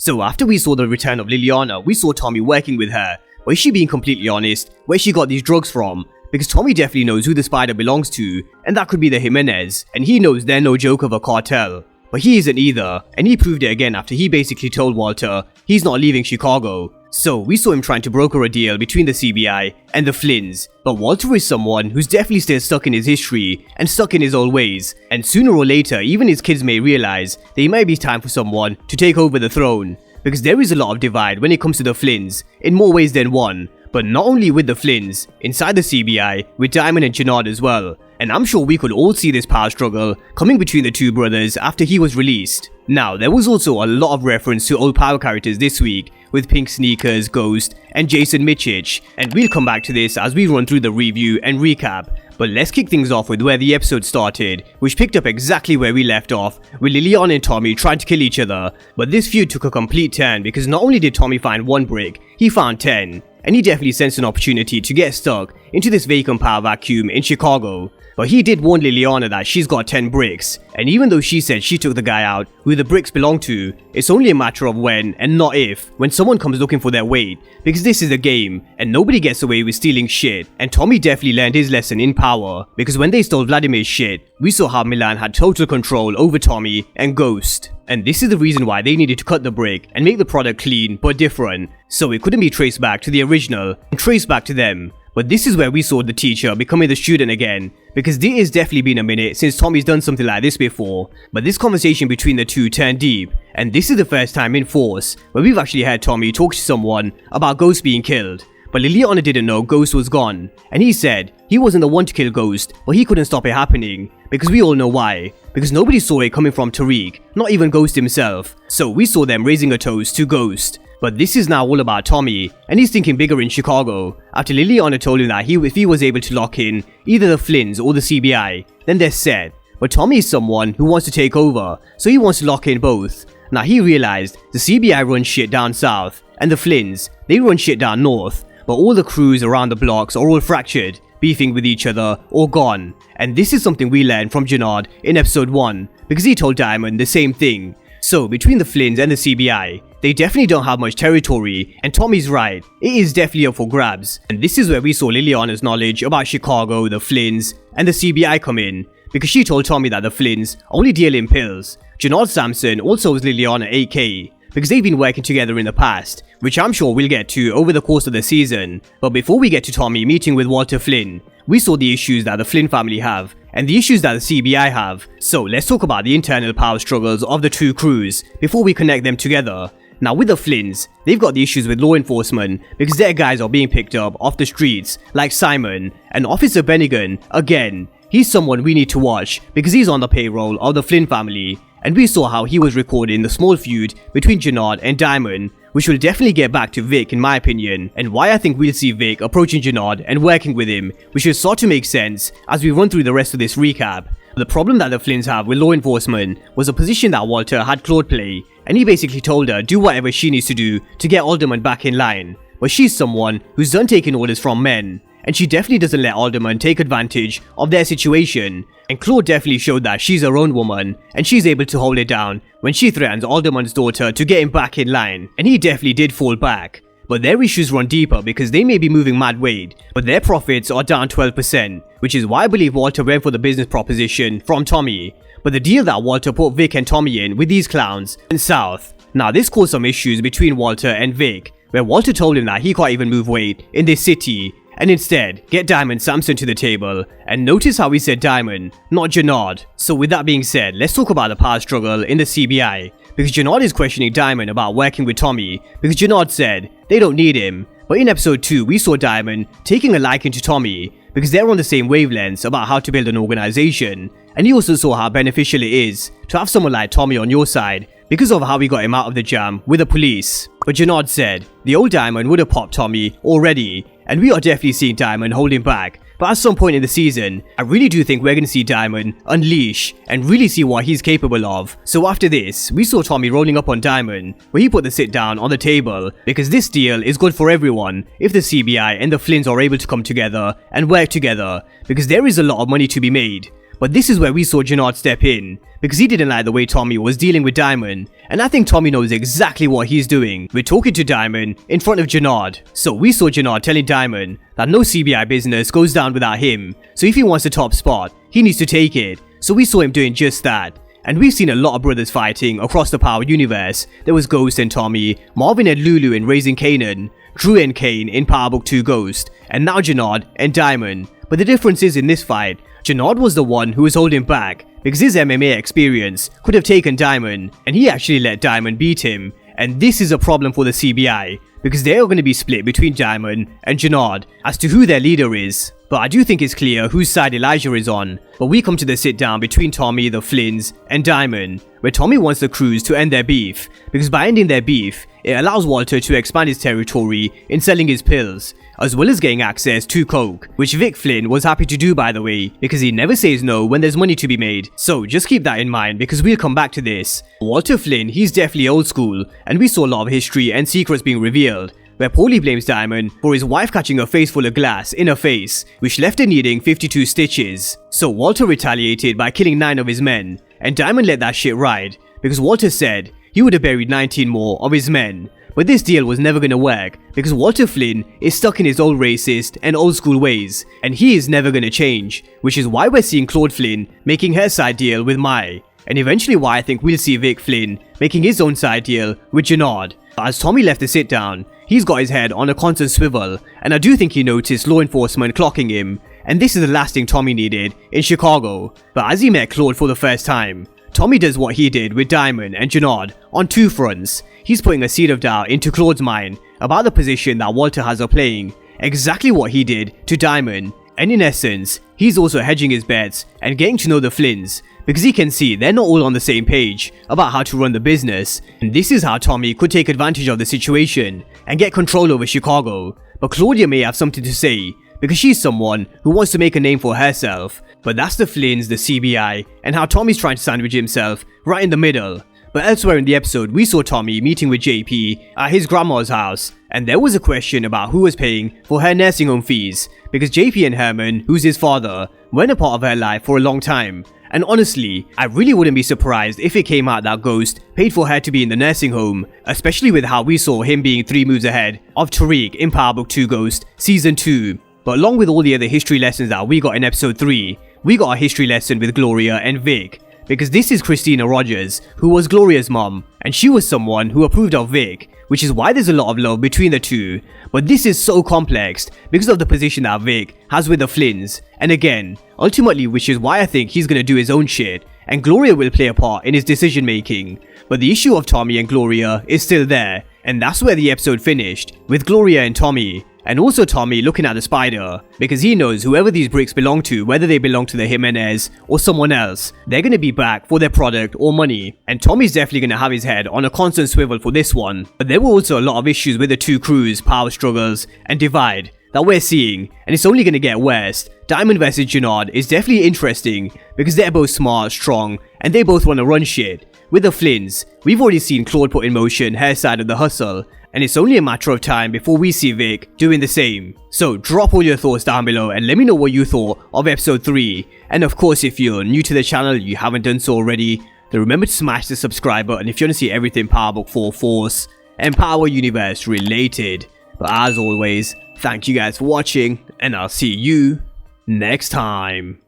So after we saw the return of Lilliana, we saw Tommy working with her. But is she being completely honest where she got these drugs from? Because Tommy definitely knows who the spider belongs to, and that could be the Jimenez, and he knows they're no joke of a cartel. But he isn't either, and he proved it again after he basically told Walter he's not leaving Chicago. So we saw him trying to broker a deal between the CBI and the Flynns, but Walter is someone who's definitely still stuck in his history and stuck in his old ways, and sooner or later even his kids may realize that it might be time for someone to take over the throne, because there is a lot of divide when it comes to the Flynns in more ways than one. But not only with the Flynns, inside the CBI, with Diamond and Jenard as well. And I'm sure we could all see this power struggle coming between the two brothers after he was released. Now, there was also a lot of reference to old power characters this week, with Pink Sneakers, Ghost, and Jason Michich, and we'll come back to this as we run through the review and recap. But let's kick things off with where the episode started, which picked up exactly where we left off, with Lilliana and Tommy trying to kill each other. But this feud took a complete turn because not only did Tommy find one brick, he found 10. And he definitely sensed an opportunity to get stuck into this vacant power vacuum in Chicago. But he did warn Lilliana that she's got 10 bricks, and even though she said she took the guy out who the bricks belong to, it's only a matter of when and not if when someone comes looking for their weight, because this is a game and nobody gets away with stealing shit. And Tommy definitely learned his lesson in power, because when they stole Vladimir's shit, we saw how Milan had total control over Tommy and Ghost. And this is the reason why they needed to cut the brick and make the product clean but different, so it couldn't be traced back to the original and traced back to them. But this is where we saw the teacher becoming the student again, because it has definitely been a minute since Tommy's done something like this before. But this conversation between the two turned deep, and this is the first time in Force where we've actually heard Tommy talk to someone about Ghost being killed. But Lilliana didn't know Ghost was gone, and he said he wasn't the one to kill Ghost, but he couldn't stop it happening, because we all know why. Because nobody saw it coming from Tariq, not even Ghost himself. So we saw them raising a toast to Ghost. But this is now all about Tommy, and he's thinking bigger in Chicago, after Lilliana told him that if he was able to lock in either the Flynns or the CBI, then they're set. But Tommy is someone who wants to take over, so he wants to lock in both. Now he realized the CBI runs shit down south, and the Flynns, they run shit down north, but all the crews around the blocks are all fractured, beefing with each other or gone. And this is something we learned from Jenard in episode 1, because he told Diamond the same thing. So between the Flynns and the CBI, they definitely don't have much territory, and Tommy's right, it is definitely up for grabs. And this is where we saw Lilliana's knowledge about Chicago, the Flynns, and the CBI come in, because she told Tommy that the Flynns only deal in pills. Jenard Sampson also owes Lilliana 8k, because they've been working together in the past, which I'm sure we'll get to over the course of the season. But before we get to Tommy meeting with Walter Flynn, we saw the issues that the Flynn family have, and the issues that the CBI have. So let's talk about the internal power struggles of the two crews, before we connect them together. Now with the Flynns, they've got the issues with law enforcement, because their guys are being picked up off the streets, like Simon, and Officer Bennigan, again, he's someone we need to watch, because he's on the payroll of the Flynn family. And we saw how he was recording the small feud between Jenard and Diamond, which will definitely get back to Vic in my opinion, and why I think we'll see Vic approaching Jenard and working with him, which will start to make sense as we run through the rest of this recap. The problem that the Flynns have with law enforcement was a position that Walter had Claude play, and he basically told her do whatever she needs to do to get Alderman back in line. But she's someone who's done taking orders from men, and she definitely doesn't let Alderman take advantage of their situation. And Claude definitely showed that she's her own woman, and she's able to hold it down when she threatens Alderman's daughter to get him back in line, and he definitely did fall back. But their issues run deeper because they may be moving mad weight, but their profits are down 12%, which is why I believe Walter went for the business proposition from Tommy. But the deal that Walter put Vic and Tommy in with these clowns went south. Now this caused some issues between Walter and Vic, where Walter told him that he can't even move weight in this city, and instead get Diamond Sampson to the table. And notice how he said Diamond, not Jenard. So with that being said, let's talk about the power struggle in the CBI, because Jenard is questioning Diamond about working with Tommy, because Jenard said they don't need him. But in episode 2 we saw Diamond taking a liking to Tommy, because they're on the same wavelengths about how to build an organization, and he also saw how beneficial it is to have someone like Tommy on your side, because of how he got him out of the jam with the police. But Jenard said the old Diamond would have popped Tommy already, and we are definitely seeing Diamond hold him back. But at some point in the season, I really do think we're going to see Diamond unleash and really see what he's capable of. So after this, we saw Tommy rolling up on Diamond, where he put the sit down on the table, because this deal is good for everyone if the CBI and the Flynns are able to come together and work together, because there is a lot of money to be made. But this is where we saw Jenard step in, because he didn't like the way Tommy was dealing with Diamond, and I think Tommy knows exactly what he's doing with talking to Diamond in front of Jenard. So we saw Jenard telling Diamond that no CBI business goes down without him, so if he wants a top spot, he needs to take it. So we saw him doing just that. And we've seen a lot of brothers fighting across the Power universe. There was Ghost and Tommy, Marvin and Lulu in Raising Kanan, Drew and Kane in Power Book 2 Ghost, and now Jenard and Diamond. But the difference is in this fight, Jenard was the one who was holding back because his MMA experience could have taken Diamond, and he actually let Diamond beat him. And this is a problem for the CBI because they are going to be split between Diamond and Jenard as to who their leader is. But I do think it's clear whose side Elijah is on. But we come to the sit down between Tommy, the Flynns, and Diamond, where Tommy wants the crews to end their beef, because by ending their beef, it allows Walter to expand his territory in selling his pills, as well as getting access to coke, which Vic Flynn was happy to do, by the way, because he never says no when there's money to be made. So just keep that in mind because we'll come back to this. Walter Flynn, he's definitely old school, and we saw a lot of history and secrets being revealed, where Paulie blames Diamond for his wife catching a face full of glass in her face, which left her needing 52 stitches. So Walter retaliated by killing 9 of his men, and Diamond let that shit ride, because Walter said he would have buried 19 more of his men. But this deal was never gonna work, because Walter Flynn is stuck in his old racist and old school ways, and he is never gonna change, which is why we're seeing Claude Flynn making her side deal with Mai, and eventually why I think we'll see Vic Flynn making his own side deal with Jenard. As Tommy left the sit down, he's got his head on a constant swivel, and I do think he noticed law enforcement clocking him, and this is the last thing Tommy needed in Chicago. But as he met Claude for the first time, Tommy does what he did with Diamond and Jenard on 2 fronts. He's putting a seed of doubt into Claude's mind about the position that Walter has of playing, exactly what he did to Diamond, and in essence, he's also hedging his bets and getting to know the Flynns, because he can see they're not all on the same page about how to run the business, and this is how Tommy could take advantage of the situation and get control over Chicago. But Claudia may have something to say, because she's someone who wants to make a name for herself. But that's the Flynns, the CBI, and how Tommy's trying to sandwich himself right in the middle. But elsewhere in the episode, we saw Tommy meeting with JP at his grandma's house, and there was a question about who was paying for her nursing home fees, because JP and Herman, who's his father, weren't a part of her life for a long time. And honestly, I really wouldn't be surprised if it came out that Ghost paid for her to be in the nursing home, especially with how we saw him being 3 moves ahead of Tariq in Power Book 2 Ghost Season 2. But along with all the other history lessons that we got in episode 3, we got a history lesson with Gloria and Vic, because this is Christina Rogers, who was Gloria's mom, and she was someone who approved of Vic, which is why there's a lot of love between the two. But this is so complex because of the position that Vic has with the Flynns, and again, ultimately, which is why I think he's gonna do his own shit, and Gloria will play a part in his decision making. But the issue of Tommy and Gloria is still there, and that's where the episode finished, with Gloria and Tommy. And also Tommy looking at the spider, because he knows whoever these bricks belong to, whether they belong to the Jimenez or someone else, they're gonna be back for their product or money. And Tommy's definitely gonna have his head on a constant swivel for this one. But there were also a lot of issues with the two crews, power struggles, and divide that we're seeing, and it's only gonna get worse. Diamond vs Jenard is definitely interesting, because they're both smart, strong, and they both wanna run shit. With the Flynns, we've already seen Claude put in motion her side of the hustle, and it's only a matter of time before we see Vic doing the same. So drop all your thoughts down below and let me know what you thought of episode 3. And of course, if you're new to the channel, you haven't done so already, then remember to smash the subscribe button if you want to see everything Power Book 4 Force and Power Universe related. But as always, thank you guys for watching, and I'll see you next time.